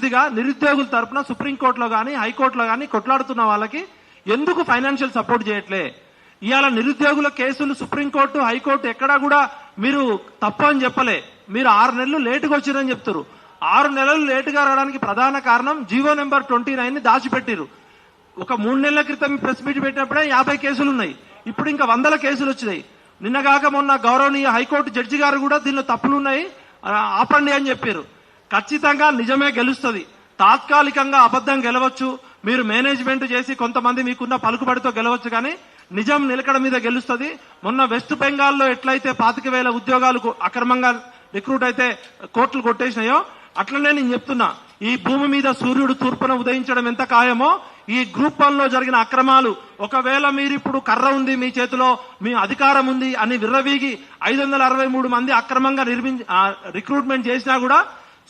మనస్ఫూర్తిగా నిరుద్యోగుల తరపున సుప్రీంకోర్టులో కానీ హైకోర్టులో కానీ కొట్లాడుతున్న వాళ్ళకి ఎందుకు ఫైనాన్షియల్ సపోర్ట్ చేయట్లే? ఇవాళ నిరుద్యోగుల కేసులు సుప్రీంకోర్టు హైకోర్టు ఎక్కడా కూడా మీరు తప్పు అని చెప్పలే. మీరు 6 నెలలు లేటుగా వచ్చిరని చెప్తారు. 6 నెలలు లేటుగా రావడానికి ప్రధాన కారణం జీవో నెంబర్ 29 ని దాచిపెట్టిరు. ఒక 3 నెలల క్రితం ప్రెస్ మీట్ పెట్టినప్పుడే 50 కేసులు ఉన్నాయి. ఇప్పుడు ఇంకా 100 కేసులు వచ్చినాయి. నిన్నగాక మొన్న గౌరవనీయ హైకోర్టు జడ్జి గారు కూడా దీనిలో తప్పులున్నాయి ఆపండి అని చెప్పారు. ఖచ్చితంగా నిజమే గెలుస్తుంది. తాత్కాలికంగా అబద్ధం గెలవచ్చు, మీరు మేనేజ్మెంట్ చేసి కొంతమంది మీకున్న పలుకుబడితో గెలవచ్చు, కానీ నిజం నిలకడ మీద గెలుస్తుంది. మొన్న వెస్ట్ బెంగాల్లో ఎట్లయితే 25,000 ఉద్యోగాలకు అక్రమంగా రిక్రూట్ అయితే కోర్టులు కొట్టేసినాయో అట్లనే నేను చెప్తున్నా, ఈ భూమి మీద సూర్యుడు తూర్పున ఉదయించడం ఎంత ఖాయమో ఈ గ్రూప్ 1 లో జరిగిన అక్రమాలు, ఒకవేళ మీరు ఇప్పుడు కర్ర ఉంది మీ చేతిలో, మీ అధికారం ఉంది అని విర్రవీగి 563 మంది అక్రమంగా రిక్రూట్మెంట్ చేసినా కూడా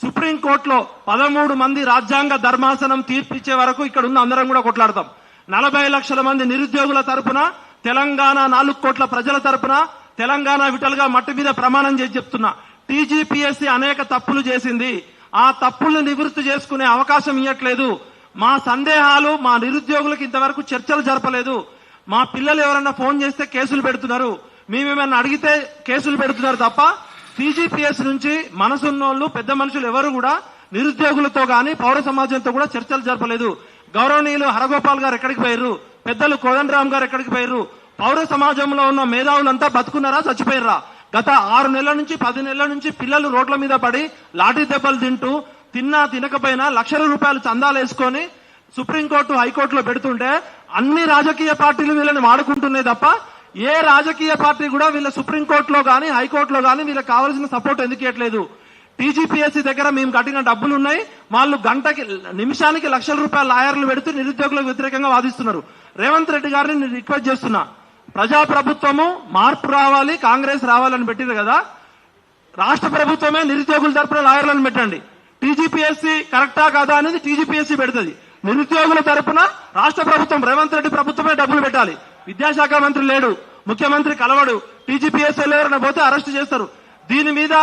సుప్రీంకోర్టులో 13 మంది రాజ్యాంగ ధర్మాసనం తీర్పిచ్చే వరకు ఇక్కడ ఉన్న అందరం కూడా కొట్లాడతాం. 40 లక్షల మంది నిరుద్యోగుల తరపున, తెలంగాణ 4 కోట్ల ప్రజల తరపున, తెలంగాణ విటలుగా మట్టి మీద ప్రమాణం చేసి చెప్తున్నా, టీజీపీఎస్సీ అనేక తప్పులు చేసింది. ఆ తప్పుల్ని నివృత్తి చేసుకునే అవకాశం ఇవ్వట్లేదు. మా సందేహాలు మా నిరుద్యోగులకు ఇంతవరకు చర్చలు జరపలేదు. మా పిల్లలు ఎవరన్నా ఫోన్ చేస్తే కేసులు పెడుతున్నారు, మేమేమన్నా అడిగితే కేసులు పెడుతున్నారు తప్ప టీజీపీఎస్ నుంచి మనసున్నోళ్లు పెద్ద మనుషులు ఎవరు కూడా నిరుద్యోగులతో గాని పౌర సమాజంతో కూడా చర్చలు జరపలేదు. గౌరవనీయులు హరగోపాల్ గారు ఎక్కడికి పోయారు? పెద్దలు కోదండరామ్ గారు ఎక్కడికి పోయారు? పౌర సమాజంలో ఉన్న మేధావులంతా బతుకున్నారా, చచ్చిపోయారా? గత 6 నెలల నుంచి 10 నెలల నుంచి పిల్లలు రోడ్ల మీద పడి లాఠీ దెబ్బలు తింటూ, తిన్నా తినకపోయినా లక్షల రూపాయలు చందాలు వేసుకొని సుప్రీంకోర్టు హైకోర్టులో పెడుతుంటే అన్ని రాజకీయ పార్టీలు వీళ్ళని వాడుకుంటున్నాయి తప్ప ఏ రాజకీయ పార్టీ కూడా వీళ్ళ సుప్రీంకోర్టులో గానీ హైకోర్టులో గానీ వీళ్ళకి కావాల్సిన సపోర్ట్ ఎందుకు ఇవ్వట్లేదు? టీజీపీఎస్సీ దగ్గర మేము కట్టిన డబ్బులు ఉన్నాయి, వాళ్ళు నిమిషానికి లక్షల రూపాయల లాయర్లు పెడుతూ నిరుద్యోగులకు వ్యతిరేకంగా వాదిస్తున్నారు. రేవంత్ రెడ్డి గారిని నేను రిక్వెస్ట్ చేస్తున్నా, ప్రజాప్రభుత్వము మార్పు రావాలి, కాంగ్రెస్ రావాలని పెట్టిరు కదా, రాష్ట్ర ప్రభుత్వమే నిరుద్యోగుల తరపున లాయర్లను పెట్టండి. టీజీపీఎస్సీ కరెక్టా కాదా అనేది టీజీపీఎస్సీ పెడుతుంది. నిరుద్యోగుల తరపున రాష్ట్ర ప్రభుత్వం, రేవంత్ రెడ్డి ప్రభుత్వమే డబ్బులు పెట్టాలి. విద్యాశాఖ మంత్రి లేడు, ముఖ్యమంత్రి కలవడు, టీజీపీఎస్సీ ఎవరైనా పోతే అరెస్ట్ చేస్తారు. దీని మీద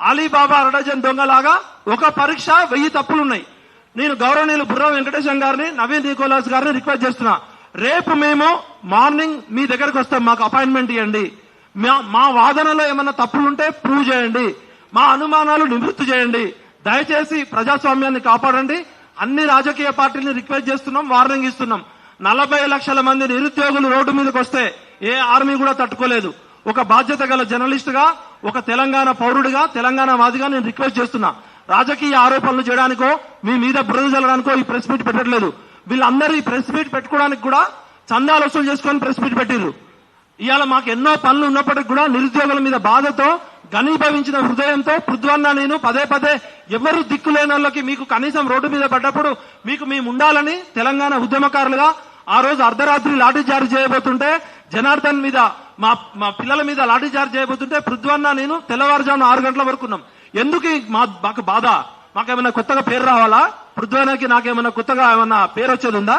అలీబాబా అరడజన్ దొంగలాగా ఒక పరీక్ష 1000 తప్పులున్నాయి. నేను గౌరవనీయులు బుర్రా వెంకటేశం గారిని, నవీన్ నికోలాస్ గారిని రిక్వెస్ట్ చేస్తున్నా, రేపు మేము మార్నింగ్ మీ దగ్గరకు వస్తాం, మాకు అపాయింట్మెంట్ ఇవ్వండి. మా వాదనలో ఏమన్నా తప్పులుంటే ప్రూవ్ చేయండి, మా అనుమానాలు నివృత్తి చేయండి. దయచేసి ప్రజాస్వామ్యాన్ని కాపాడండి. అన్ని రాజకీయ పార్టీలను రిక్వెస్ట్ చేస్తున్నాం, వార్నింగ్ ఇస్తున్నాం. 40 లక్షల మంది నిరుద్యోగులు రోడ్డు మీదకి వస్తే ఏ ఆర్మీ కూడా తట్టుకోలేదు. ఒక బాధ్యత గల జర్నలిస్ట్ గా, ఒక తెలంగాణ పౌరుడిగా, తెలంగాణ వాదిగా నేను రిక్వెస్ట్ చేస్తున్నా, రాజకీయ ఆరోపణలు చేయడానికో మీ మీద బురద జల్లడానికో ఈ ప్రెస్ మీట్ పెట్టట్లేదు. వీళ్ళందరూ ఈ ప్రెస్ మీట్ పెట్టుకోవడానికి కూడా చందాలు వసూలు చేసుకొని ప్రెస్ మీట్ పెట్టిర్రు. ఇవాళ మాకు ఎన్నో పనులు ఉన్నప్పటికీ కూడా నిరుద్యోగుల మీద బాధతో, ఘనీభవించిన హృదయంతో పృథ్వన్న నేను పదే ఎవరు దిక్కులేని వాళ్ళకి మీకు కనీసం రోడ్డు మీద పడ్డప్పుడు మీకు మేము ఉండాలని తెలంగాణ ఉద్యమకారులుగా ఆ రోజు అర్ధరాత్రి లాఠీ చార్జ్ చేయబోతుంటే, జనార్దన్ మీద మా పిల్లల మీద లాఠీ చార్జ్ చేయబోతుంటే పృథ్వన్న నేను తెల్లవారుజామున 6 గంటల వరకు ఉన్నాం. ఎందుకు మాకు బాధ? మాకేమైనా కొత్తగా పేరు రావాలా? పృథ్వన్నకి నాకేమైనా కొత్తగా ఏమన్నా పేరు వచ్చేది ఉందా?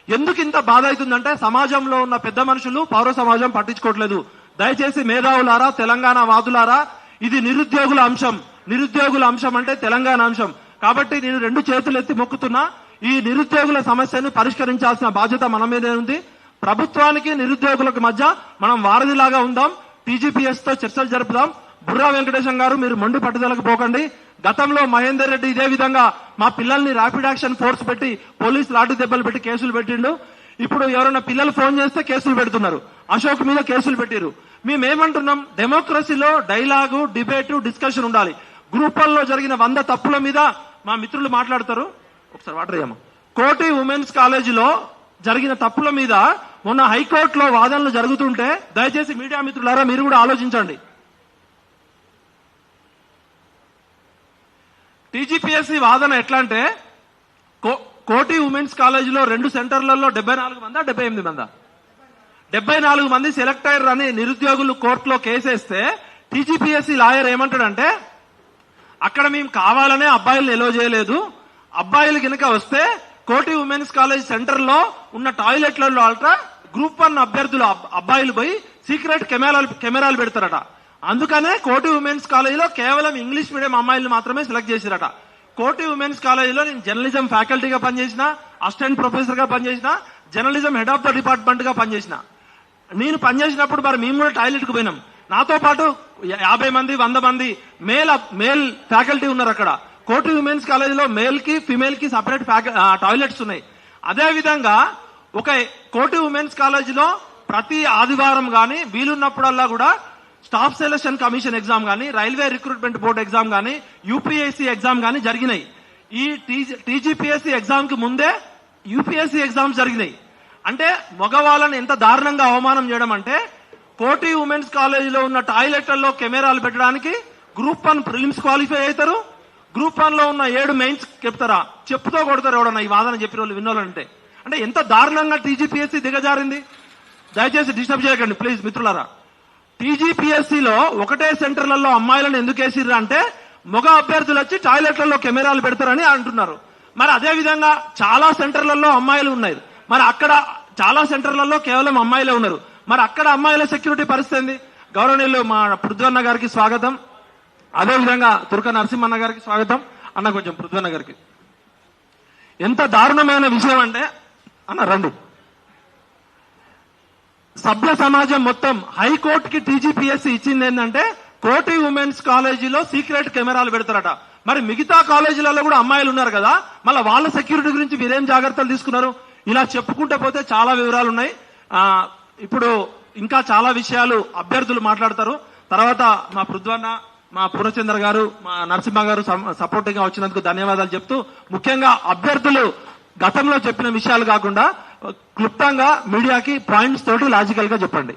ఎందుకు ఇంత బాధ అవుతుందంటే సమాజంలో ఉన్న పెద్ద మనుషులు, పౌర సమాజం పట్టించుకోవట్లేదు. దయచేసి మేధావులారా, తెలంగాణ వాదులారా, ఇది నిరుద్యోగుల అంశం. నిరుద్యోగుల అంశం అంటే తెలంగాణ అంశం. కాబట్టి నేను 2 చేతులు ఎత్తి మొక్కుతున్నా, ఈ నిరుద్యోగుల సమస్యను పరిష్కరించాల్సిన బాధ్యత మన మీదే ఉంది. ప్రభుత్వానికి నిరుద్యోగులకు మధ్య మనం వారధిలాగా ఉందాం, టీజీపీఎస్ తో చర్చలు జరుపుదాం. బుర్రా వెంకటేశం గారు మీరు మొండి పట్టుదలకు పోకండి. గతంలో మహేందర్ రెడ్డి ఇదే విధంగా మా పిల్లల్ని ర్యాపిడ్ యాక్షన్ ఫోర్స్ పెట్టి పోలీసు లాఠీ దెబ్బలు పెట్టి కేసులు పెట్టిండు. ఇప్పుడు ఎవరైనా పిల్లలు ఫోన్ చేస్తే కేసులు పెడుతున్నారు. అశోక్ మీద కేసులు పెట్టిరు. మేమేమంటున్నాం, డెమోక్రసీలో డైలాగు, డిబేటు, డిస్కషన్ ఉండాలి. గ్రూప్ 1 లో జరిగిన 100 తప్పుల మీద మా మిత్రులు మాట్లాడతారు. ఒకసారి వాటర్ అయ్యాము. కోటి ఉమెన్స్ కాలేజీలో జరిగిన తప్పుల మీద మొన్న హైకోర్టులో వాదనలు జరుగుతుంటే దయచేసి మీడియా మిత్రులారా మీరు కూడా ఆలోచించండి. టీజీపీఎస్సీ వాదన ఎట్లా అంటే, కోటి ఉమెన్స్ కాలేజీలో 2 సెంటర్లలో 74 మందా 78 మందా 74 మంది సెలెక్ట్ అయ్యారని నిరుద్యోగులు కోర్టులో కేసేస్తే టీజీపీఎస్సీ లాయర్ ఏమంటాడంటే, అక్కడ మేము కావాలనే అబ్బాయిలను ఎలో చేయలేదు, అబ్బాయిలు గినక వస్తే కోటి ఉమెన్స్ కాలేజ్ సెంటర్ లో ఉన్న టాయిలెట్లలో గ్రూప్ 1 అభ్యర్థులు అబ్బాయిలు పోయి సీక్రెట్ కెమెరాలు పెడతారట. అందుకనే కోటి ఉమెన్స్ కాలేజీలో కేవలం ఇంగ్లీష్ మీడియం అమ్మాయిలు మాత్రమే సెలెక్ట్ చేసిరట. కోటి ఉమెన్స్ కాలేజీలో నేను జర్నలిజం ఫ్యాకల్టీగా పనిచేసిన, అసిస్టెంట్ ప్రొఫెసర్ గా పనిచేసిన, journalism head of the department గా పనిచేసిన. నేను పనిచేసినప్పుడు మరి మేము కూడా టాయిలెట్ కు పోయినాం. నాతో పాటు 50 మంది 100 మంది మేల్ ఫ్యాకల్టీ ఉన్నారు అక్కడ. కోటి ఉమెన్స్ కాలేజీలో మేల్ కి ఫిమేల్ కి సపరేట్ టాయిలెట్స్ ఉన్నాయి. అదే విధంగా ఒక కోటి ఉమెన్స్ కాలేజీలో ప్రతి ఆదివారం గాని వీలున్నప్పుడల్లా కూడా స్టాఫ్ సెలక్షన్ కమిషన్ ఎగ్జామ్ గాని, రైల్వే రిక్రూట్మెంట్ బోర్డు ఎగ్జామ్ గాని, యూపీఎస్సీ ఎగ్జామ్ గాని జరిగినాయి. ఈ టీజీపీఎస్సీ ఎగ్జామ్ కి ముందే యూపీఎస్సీ ఎగ్జామ్స్ జరిగినాయి. అంటే మగవాళ్ళని ఎంత దారుణంగా అవమానం చేయడం అంటే, కోటి ఉమెన్స్ కాలేజీలో ఉన్న టాయిలెట్లలో కెమెరాలు పెట్టడానికి గ్రూప్ 1 ప్రిలిమ్స్ క్వాలిఫై అవుతారు, గ్రూప్ 1 లో ఉన్న 7 మెయిన్స్ చెప్తారా, చెప్పుతో కొడతారు ఎవడన్నా ఈ వాదన చెప్పిన వాళ్ళు విన్నోళ్ళంటే. అంటే ఎంత దారుణంగా టీజీపీఎస్సీ దిగజారింది. దయచేసి డిస్టర్బ్ చేయకండి ప్లీజ్ మిత్రులారా. టీజీపీఎస్సీలో ఒకటే సెంటర్లలో అమ్మాయిలను ఎందుకు వేసిర్రు అంటే, మగ అభ్యర్థులు వచ్చి టాయిలెట్లలో కెమెరాలు పెడతారని అంటున్నారు. మరి అదే విధంగా చాలా సెంటర్లలో అమ్మాయిలు ఉన్నాయి, మరి అక్కడ చాలా సెంటర్లలో కేవలం అమ్మాయిలే ఉన్నారు. మరి అక్కడ అమ్మాయిల సెక్యూరిటీ పరిస్థితి ఏంది? గౌరవనీయులు మా పృథ్వన్న గారికి స్వాగతం, అదేవిధంగా తుర్క నరసింహన్న గారికి స్వాగతం. అన్న కొంచెం పృథ్వన్న గారికి. ఎంత దారుణమైన విషయం అంటే, అన్న రండి, సభ్య సమాజం మొత్తం హైకోర్టుకి టీజీపీఎస్సీ ఇచ్చింది ఏంటంటే, కోటి ఉమెన్స్ కాలేజీలో సీక్రెట్ కెమెరాలు పెడతారట. మరి మిగతా కాలేజీలలో కూడా అమ్మాయిలు ఉన్నారు కదా, మళ్ళీ వాళ్ళ సెక్యూరిటీ గురించి మీరేం జాగ్రత్తలు తీసుకున్నారు? ఇలా చెప్పుకుంటూ పోతే చాలా వివరాలు ఉన్నాయి. ఇప్పుడు ఇంకా చాలా విషయాలు అభ్యర్థులు మాట్లాడతారు. తర్వాత మా పృథ్వన్న, మా పూర్ణచంద్ర గారు, మా నరసింహ గారు సపోర్టింగ్ గా వచ్చినందుకు ధన్యవాదాలు చెప్తూ, ముఖ్యంగా అభ్యర్థులు గతంలో చెప్పిన విషయాలు కాకుండా క్లుప్తంగా మీడియాకి పాయింట్స్ తోటి లాజికల్ గా చెప్పండి.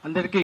అందరికీ